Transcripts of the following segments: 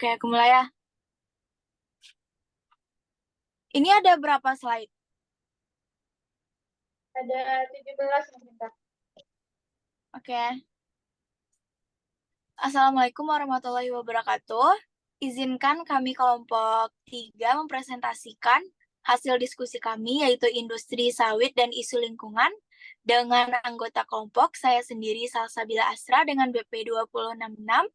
Oke, aku mulai ya. Ini ada berapa slide? Ada 17 Kak. Oke. Assalamualaikum warahmatullahi wabarakatuh. Izinkan kami kelompok 3 mempresentasikan hasil diskusi kami, yaitu industri sawit dan isu lingkungan, dengan anggota kelompok saya sendiri, Salsabila Asra, dengan BP 2066.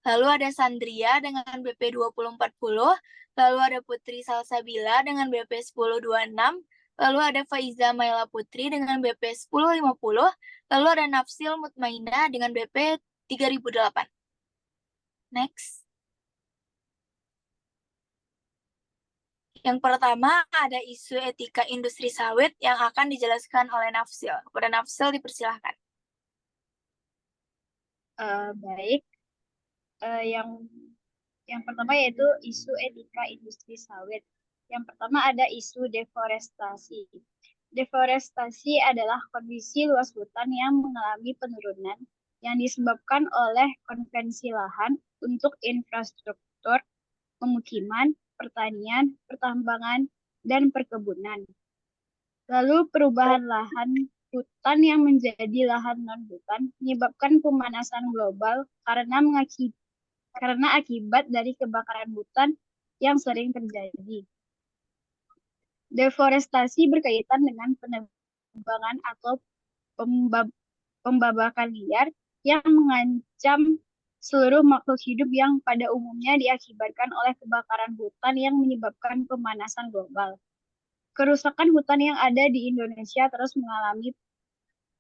Lalu ada Sandria dengan BP 2040, lalu ada Putri Salsabila dengan BP 1026, lalu ada Faiza Maila Putri dengan BP 1050, lalu ada Nafsil Mutmaina dengan BP 3008. Next. Yang pertama ada isu etika industri sawit yang akan dijelaskan oleh Nafsil. Kepada Nafsil dipersilahkan. Baik. Yang pertama yaitu isu etika industri sawit. Yang pertama ada isu deforestasi. Deforestasi adalah kondisi luas hutan yang mengalami penurunan yang disebabkan oleh konvensi lahan untuk infrastruktur, pemukiman, pertanian, pertambangan, dan perkebunan. Lalu perubahan lahan hutan yang menjadi lahan non-hutan menyebabkan pemanasan global karena akibat dari kebakaran hutan yang sering terjadi. Deforestasi berkaitan dengan penebangan atau pembabakan liar yang mengancam seluruh makhluk hidup yang pada umumnya diakibatkan oleh kebakaran hutan yang menyebabkan pemanasan global. Kerusakan hutan yang ada di Indonesia terus mengalami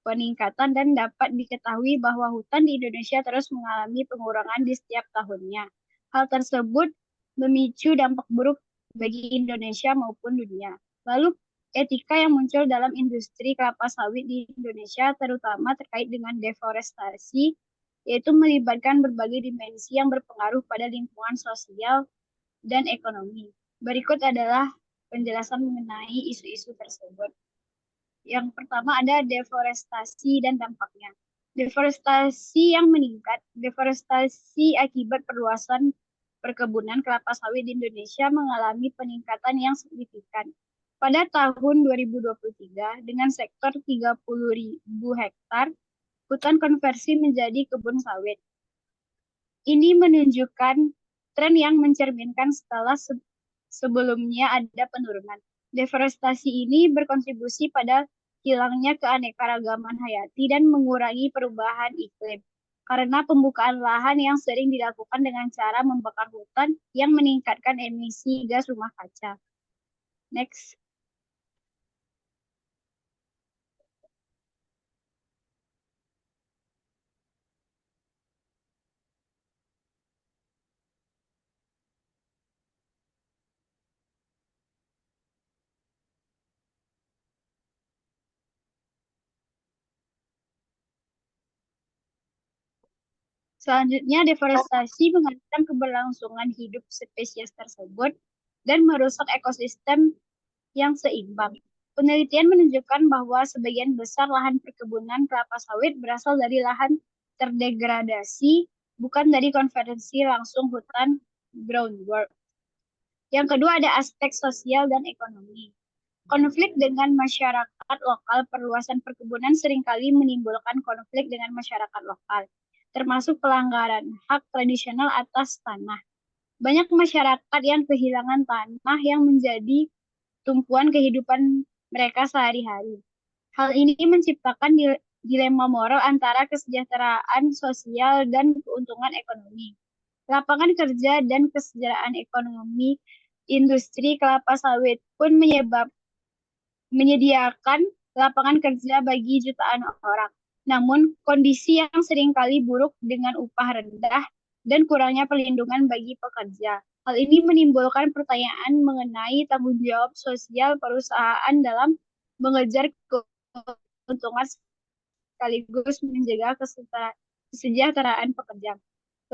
peningkatan dan dapat diketahui bahwa hutan di Indonesia terus mengalami pengurangan di setiap tahunnya. Hal tersebut memicu dampak buruk bagi Indonesia maupun dunia. Lalu etika yang muncul dalam industri kelapa sawit di Indonesia terutama terkait dengan deforestasi, yaitu melibatkan berbagai dimensi yang berpengaruh pada lingkungan sosial dan ekonomi. Berikut adalah penjelasan mengenai isu-isu tersebut. Yang pertama ada deforestasi dan dampaknya. Deforestasi yang meningkat. Deforestasi akibat perluasan perkebunan kelapa sawit di Indonesia mengalami peningkatan yang signifikan. Pada tahun 2023, dengan sektor 30.000 hektar, hutan konversi menjadi kebun sawit. Ini menunjukkan tren yang mencerminkan setelah sebelumnya ada penurunan. Deforestasi ini berkontribusi pada hilangnya keanekaragaman hayati dan mengurangi perubahan iklim. Karena pembukaan lahan yang sering dilakukan dengan cara membakar hutan yang meningkatkan emisi gas rumah kaca. Next. Selanjutnya, deforestasi mengancam keberlangsungan hidup spesies tersebut dan merusak ekosistem yang seimbang. Penelitian menunjukkan bahwa sebagian besar lahan perkebunan kelapa sawit berasal dari lahan terdegradasi, bukan dari konversi langsung hutan groundwork. Yang kedua ada aspek sosial dan ekonomi. Konflik dengan masyarakat lokal, perluasan perkebunan seringkali menimbulkan konflik dengan masyarakat lokal, termasuk pelanggaran hak tradisional atas tanah. Banyak masyarakat yang kehilangan tanah yang menjadi tumpuan kehidupan mereka sehari-hari. Hal ini menciptakan dilema moral antara kesejahteraan sosial dan keuntungan ekonomi. Lapangan kerja dan kesejahteraan ekonomi industri kelapa sawit pun menyediakan lapangan kerja bagi jutaan orang. Namun, kondisi yang seringkali buruk dengan upah rendah dan kurangnya perlindungan bagi pekerja. Hal ini menimbulkan pertanyaan mengenai tanggung jawab sosial perusahaan dalam mengejar keuntungan sekaligus menjaga kesejahteraan pekerja.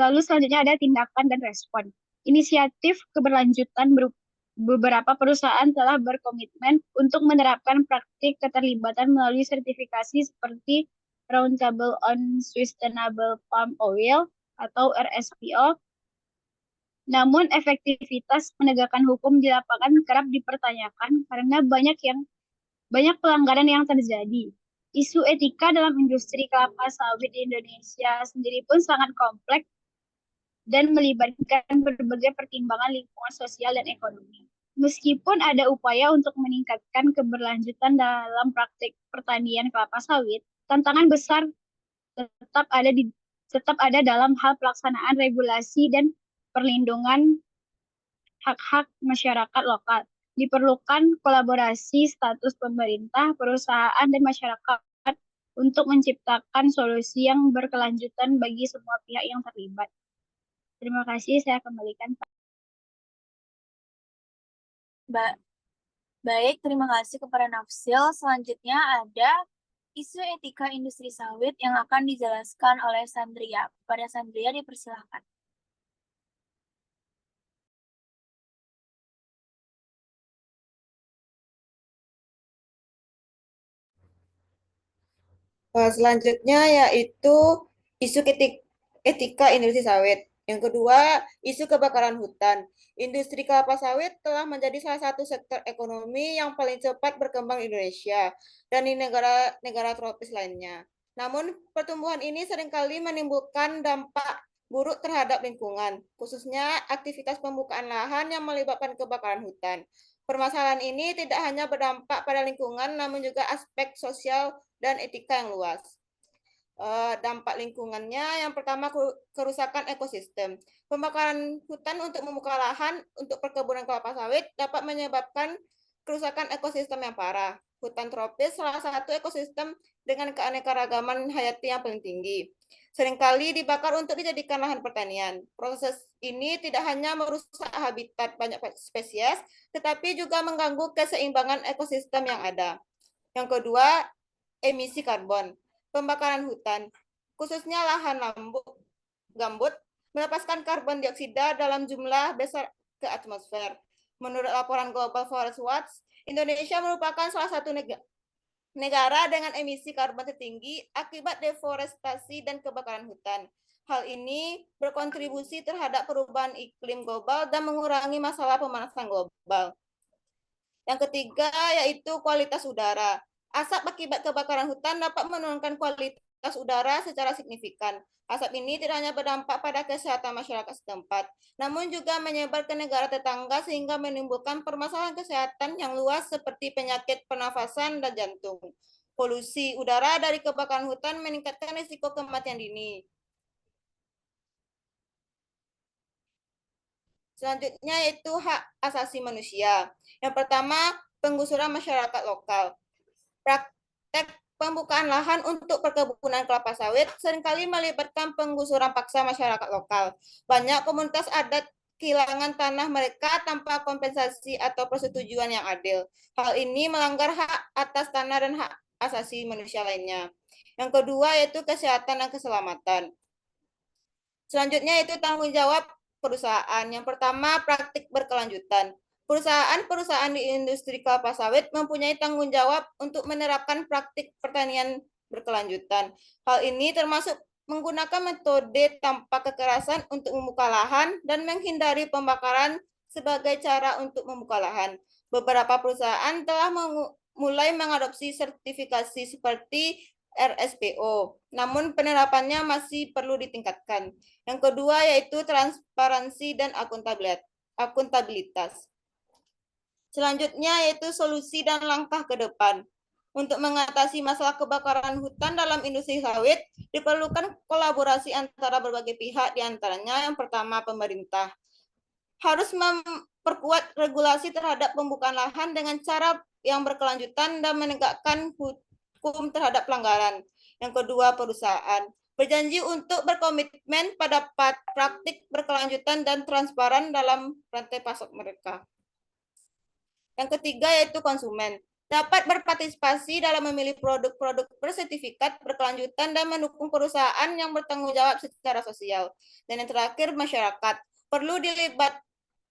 Lalu selanjutnya ada tindakan dan respon. Inisiatif keberlanjutan beberapa perusahaan telah berkomitmen untuk menerapkan praktik keterlibatan melalui sertifikasi seperti Roundtable on Sustainable Palm Oil atau RSPO. Namun efektivitas penegakan hukum di lapangan kerap dipertanyakan karena banyak pelanggaran yang terjadi. Isu etika dalam industri kelapa sawit di Indonesia sendiri pun sangat kompleks dan melibatkan berbagai pertimbangan lingkungan sosial dan ekonomi. Meskipun ada upaya untuk meningkatkan keberlanjutan dalam praktik pertanian kelapa sawit, tantangan besar tetap ada di tetap ada dalam hal pelaksanaan regulasi dan perlindungan hak-hak masyarakat lokal. Diperlukan kolaborasi status pemerintah, perusahaan, dan masyarakat untuk menciptakan solusi yang berkelanjutan bagi semua pihak yang terlibat. Terima kasih, saya kembalikan. Baik, terima kasih kepada Nafsil. Selanjutnya ada isu etika industri sawit yang akan dijelaskan oleh Sandria. Kepada Sandria dipersilahkan. Selanjutnya yaitu isu etika industri sawit. Yang kedua, isu kebakaran hutan. Industri kelapa sawit telah menjadi salah satu sektor ekonomi yang paling cepat berkembang di Indonesia dan di negara-negara tropis lainnya. Namun, pertumbuhan ini seringkali menimbulkan dampak buruk terhadap lingkungan, khususnya aktivitas pembukaan lahan yang melibatkan kebakaran hutan. Permasalahan ini tidak hanya berdampak pada lingkungan, namun juga aspek sosial dan etika yang luas. Dampak lingkungannya yang pertama kerusakan ekosistem. Pembakaran hutan untuk membuka lahan untuk perkebunan kelapa sawit dapat menyebabkan kerusakan ekosistem yang parah. Hutan tropis salah satu ekosistem dengan keanekaragaman hayati yang paling tinggi. Seringkali dibakar untuk dijadikan lahan pertanian. Proses ini tidak hanya merusak habitat banyak spesies, tetapi juga mengganggu keseimbangan ekosistem yang ada. Yang kedua, emisi karbon. Pembakaran hutan, khususnya lahan gambut, melepaskan karbon dioksida dalam jumlah besar ke atmosfer. Menurut laporan Global Forest Watch, Indonesia merupakan salah satu negara dengan emisi karbon tertinggi akibat deforestasi dan kebakaran hutan. Hal ini berkontribusi terhadap perubahan iklim global dan mengurangi masalah pemanasan global. Yang ketiga yaitu kualitas udara. Asap akibat kebakaran hutan dapat menurunkan kualitas udara secara signifikan. Asap ini tidak hanya berdampak pada kesehatan masyarakat setempat, namun juga menyebar ke negara tetangga sehingga menimbulkan permasalahan kesehatan yang luas seperti penyakit pernafasan dan jantung. Polusi udara dari kebakaran hutan meningkatkan risiko kematian dini. Selanjutnya yaitu hak asasi manusia. Yang pertama, penggusuran masyarakat lokal. Praktek pembukaan lahan untuk perkebunan kelapa sawit seringkali melibatkan penggusuran paksa masyarakat lokal. Banyak komunitas adat kehilangan tanah mereka tanpa kompensasi atau persetujuan yang adil. Hal ini melanggar hak atas tanah dan hak asasi manusia lainnya. Yang kedua yaitu kesehatan dan keselamatan. Selanjutnya yaitu tanggung jawab perusahaan. Yang pertama, praktik berkelanjutan. Perusahaan-perusahaan di industri kelapa sawit mempunyai tanggung jawab untuk menerapkan praktik pertanian berkelanjutan. Hal ini termasuk menggunakan metode tanpa kekerasan untuk membuka lahan dan menghindari pembakaran sebagai cara untuk membuka lahan. Beberapa perusahaan telah mulai mengadopsi sertifikasi seperti RSPO, namun penerapannya masih perlu ditingkatkan. Yang kedua yaitu transparansi dan akuntabilitas. Selanjutnya yaitu solusi dan langkah ke depan. Untuk mengatasi masalah kebakaran hutan dalam industri sawit, diperlukan kolaborasi antara berbagai pihak, diantaranya yang pertama pemerintah. Harus memperkuat regulasi terhadap pembukaan lahan dengan cara yang berkelanjutan dan menegakkan hukum terhadap pelanggaran. Yang kedua, perusahaan berjanji untuk berkomitmen pada praktik berkelanjutan dan transparan dalam rantai pasok mereka. Yang ketiga yaitu konsumen dapat berpartisipasi dalam memilih produk-produk bersertifikat berkelanjutan dan mendukung perusahaan yang bertanggung jawab secara sosial. Dan yang terakhir, masyarakat perlu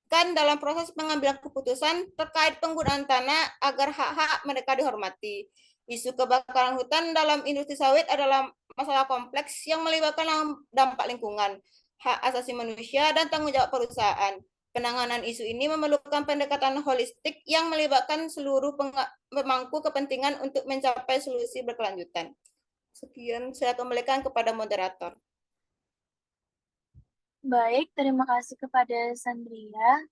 melibatkan dalam proses pengambilan keputusan terkait penggunaan tanah agar hak-hak mereka dihormati. Isu kebakaran hutan dalam industri sawit adalah masalah kompleks yang melibatkan dampak lingkungan, hak asasi manusia, dan tanggung jawab perusahaan. Penanganan isu ini memerlukan pendekatan holistik yang melibatkan seluruh pemangku kepentingan untuk mencapai solusi berkelanjutan. Sekian, saya kembalikan kepada moderator. Baik, terima kasih kepada Sandria.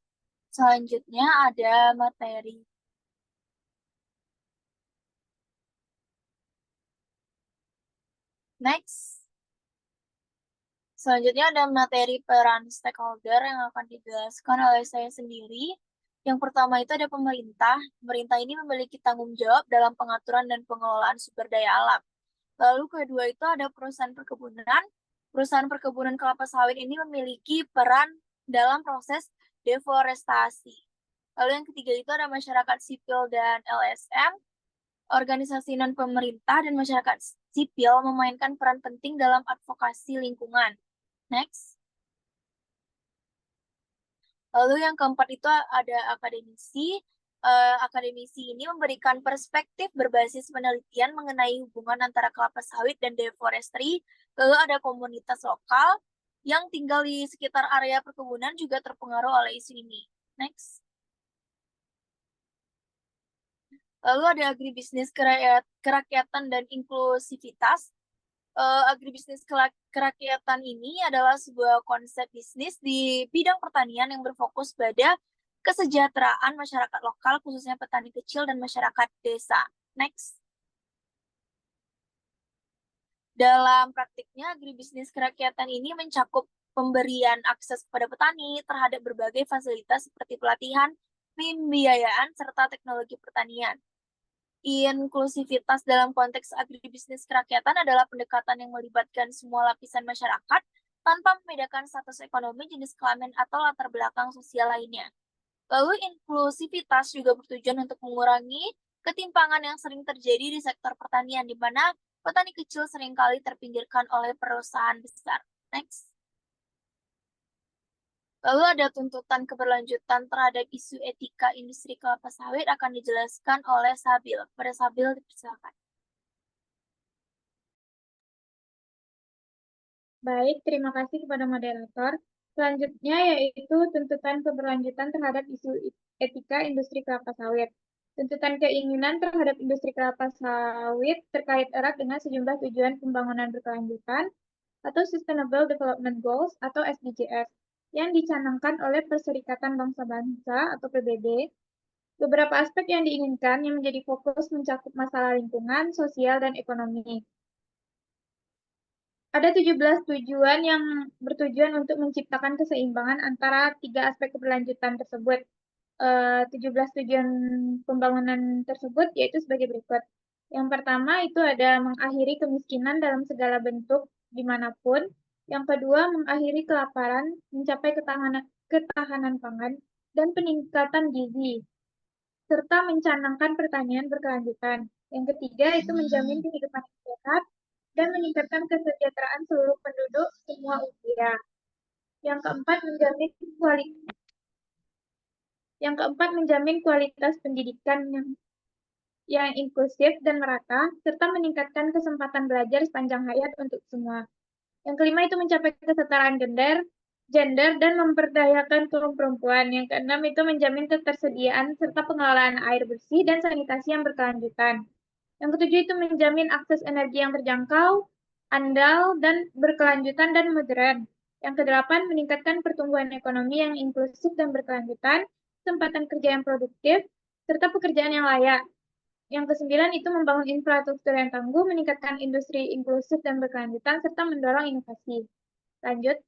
Selanjutnya ada materi. Next. Selanjutnya ada materi peran stakeholder yang akan dijelaskan oleh saya sendiri. Yang pertama itu ada pemerintah. Pemerintah ini memiliki tanggung jawab dalam pengaturan dan pengelolaan sumber daya alam. Lalu kedua itu ada perusahaan perkebunan. Perusahaan perkebunan kelapa sawit ini memiliki peran dalam proses deforestasi. Lalu yang ketiga itu ada masyarakat sipil dan LSM. Organisasi non-pemerintah dan masyarakat sipil memainkan peran penting dalam advokasi lingkungan. Next. Lalu yang keempat itu ada akademisi. Akademisi ini memberikan perspektif berbasis penelitian mengenai hubungan antara kelapa sawit dan deforestry. Lalu ada komunitas lokal yang tinggal di sekitar area perkebunan juga terpengaruh oleh isu ini. Next. Lalu ada agribisnis kerakyatan dan inklusivitas. Agribisnis kerakyatan ini adalah sebuah konsep bisnis di bidang pertanian yang berfokus pada kesejahteraan masyarakat lokal, khususnya petani kecil dan masyarakat desa. Next. Dalam praktiknya, agribisnis kerakyatan ini mencakup pemberian akses kepada petani terhadap berbagai fasilitas seperti pelatihan, pembiayaan, serta teknologi pertanian. Inklusivitas dalam konteks agribisnis kerakyatan adalah pendekatan yang melibatkan semua lapisan masyarakat tanpa membedakan status ekonomi, jenis kelamin, atau latar belakang sosial lainnya. Lalu inklusivitas juga bertujuan untuk mengurangi ketimpangan yang sering terjadi di sektor pertanian, di mana petani kecil seringkali terpinggirkan oleh perusahaan besar. Next. Lalu ada tuntutan keberlanjutan terhadap isu etika industri kelapa sawit akan dijelaskan oleh Sabil. Pada Sabil, dipersilakan. Baik, terima kasih kepada moderator. Selanjutnya yaitu tuntutan keberlanjutan terhadap isu etika industri kelapa sawit. Tuntutan keinginan terhadap industri kelapa sawit terkait erat dengan sejumlah tujuan pembangunan berkelanjutan atau Sustainable Development Goals atau SDGs yang dicanangkan oleh Perserikatan Bangsa-Bangsa atau PBB. Beberapa aspek yang diinginkan yang menjadi fokus mencakup masalah lingkungan, sosial, dan ekonomi. Ada 17 tujuan yang bertujuan untuk menciptakan keseimbangan antara tiga aspek keberlanjutan tersebut. 17 tujuan pembangunan tersebut yaitu sebagai berikut. Yang pertama itu ada mengakhiri kemiskinan dalam segala bentuk dimanapun. Yang kedua, mengakhiri kelaparan, mencapai ketahanan pangan, dan peningkatan gizi, serta mencanangkan pertanian berkelanjutan. Yang ketiga itu menjamin kehidupan yang sehat dan meningkatkan kesejahteraan seluruh penduduk semua usia. Yang keempat, menjamin kualitas pendidikan yang inklusif dan merata, serta meningkatkan kesempatan belajar sepanjang hayat untuk semua. Yang kelima itu mencapai kesetaraan gender dan memberdayakan kaum perempuan. Yang keenam itu menjamin ketersediaan serta pengelolaan air bersih dan sanitasi yang berkelanjutan. Yang ketujuh itu menjamin akses energi yang terjangkau, andal, dan berkelanjutan dan modern. Yang kedelapan, meningkatkan pertumbuhan ekonomi yang inklusif dan berkelanjutan, kesempatan kerja yang produktif, serta pekerjaan yang layak. Yang kesembilan itu membangun infrastruktur yang tangguh, meningkatkan industri inklusif dan berkelanjutan, serta mendorong inovasi. Lanjut.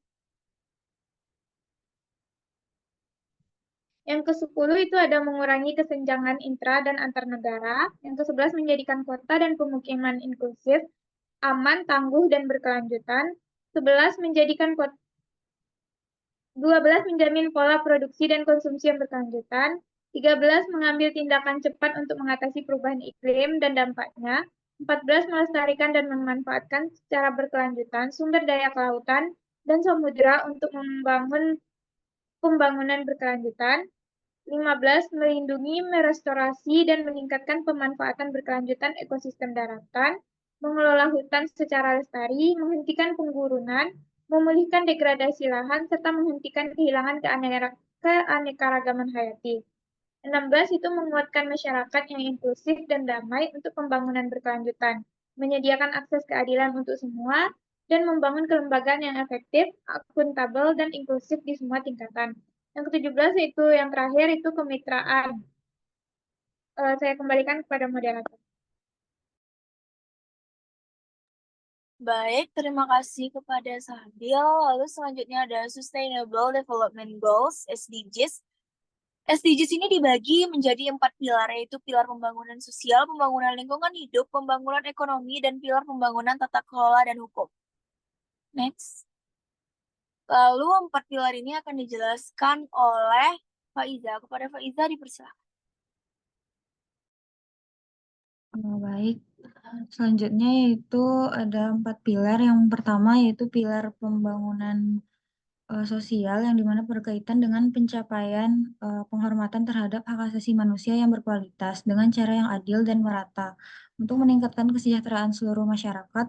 Yang ke-10 itu ada mengurangi kesenjangan intra dan antar negara. Yang ke-11 menjadikan kota dan pemukiman inklusif, aman, tangguh, dan berkelanjutan. 12 menjamin pola produksi dan konsumsi yang berkelanjutan. 13 mengambil tindakan cepat untuk mengatasi perubahan iklim dan dampaknya. 14 melestarikan dan memanfaatkan secara berkelanjutan sumber daya kelautan dan samudera untuk membangun pembangunan berkelanjutan. 15. Melindungi, merestorasi, dan meningkatkan pemanfaatan berkelanjutan ekosistem daratan, mengelola hutan secara lestari, menghentikan penggurunan, memulihkan degradasi lahan, serta menghentikan kehilangan keanekaragaman hayati. 16 itu menguatkan masyarakat yang inklusif dan damai untuk pembangunan berkelanjutan, menyediakan akses keadilan untuk semua, dan membangun kelembagaan yang efektif, akuntabel, dan inklusif di semua tingkatan. Yang ke-17 itu yang terakhir itu kemitraan. Saya kembalikan kepada moderator. Baik, terima kasih kepada Sabil. Lalu selanjutnya ada Sustainable Development Goals, SDGs. SDGs ini dibagi menjadi 4 pilar, yaitu pilar pembangunan sosial, pembangunan lingkungan hidup, pembangunan ekonomi, dan pilar pembangunan tata kelola dan hukum. Next. Lalu 4 pilar ini akan dijelaskan oleh Faiza. Kepada Faiza dipersilakan. Baik, selanjutnya yaitu ada 4 pilar. Yang pertama yaitu pilar pembangunan sosial yang dimana berkaitan dengan pencapaian penghormatan terhadap hak asasi manusia yang berkualitas dengan cara yang adil dan merata. Untuk meningkatkan kesejahteraan seluruh masyarakat,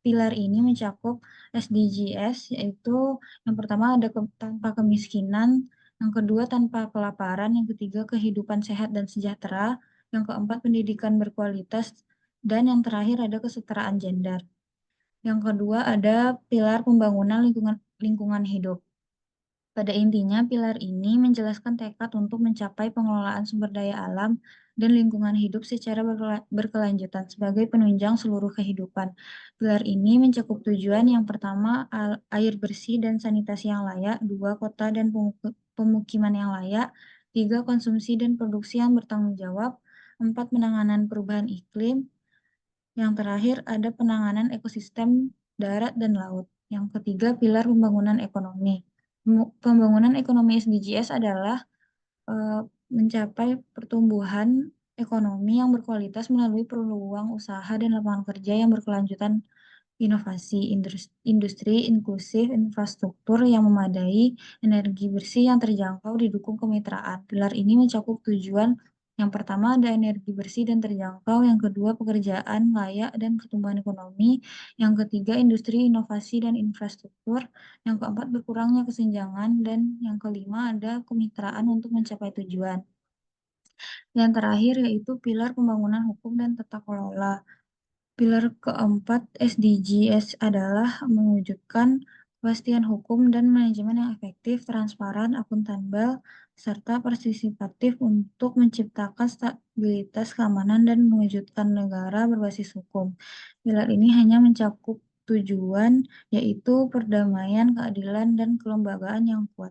pilar ini mencakup SDGs, yaitu yang pertama ada tanpa kemiskinan, yang kedua tanpa kelaparan, yang ketiga kehidupan sehat dan sejahtera, yang keempat pendidikan berkualitas, dan yang terakhir ada kesetaraan gender. Yang kedua ada pilar pembangunan lingkungan hidup. Pada intinya, pilar ini menjelaskan tekad untuk mencapai pengelolaan sumber daya alam dan lingkungan hidup secara berkelanjutan sebagai penunjang seluruh kehidupan. Pilar ini mencakup tujuan yang pertama, air bersih dan sanitasi yang layak, 2, kota dan pemukiman yang layak, 3, konsumsi dan produksi yang bertanggung jawab, 4, penanganan perubahan iklim, yang terakhir ada penanganan ekosistem darat dan laut. Yang ketiga, pilar pembangunan ekonomi. Pembangunan ekonomi SDGs adalah mencapai pertumbuhan ekonomi yang berkualitas melalui peluang usaha dan lapangan kerja yang berkelanjutan, inovasi, industri inklusif, infrastruktur yang memadai, energi bersih yang terjangkau, didukung kemitraan. Pilar ini mencakup tujuan yang pertama ada energi bersih dan terjangkau, yang kedua pekerjaan layak dan pertumbuhan ekonomi, yang ketiga industri, inovasi, dan infrastruktur, yang keempat berkurangnya kesenjangan, dan yang kelima ada kemitraan untuk mencapai tujuan. Yang terakhir yaitu pilar pembangunan hukum dan tata kelola. Pilar keempat SDGs adalah mewujudkan kepastian hukum dan manajemen yang efektif, transparan, akuntabel, serta partisipatif untuk menciptakan stabilitas keamanan dan mewujudkan negara berbasis hukum. Pilar ini hanya mencakup tujuan, yaitu perdamaian, keadilan, dan kelembagaan yang kuat.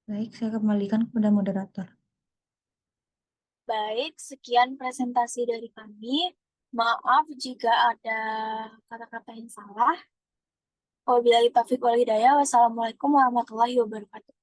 Baik, saya kembalikan kepada moderator. Baik, sekian presentasi dari kami. Maaf jika ada kata-kata yang salah. Wabillahi taufiq wal hidayah. Wassalamualaikum warahmatullahi wabarakatuh.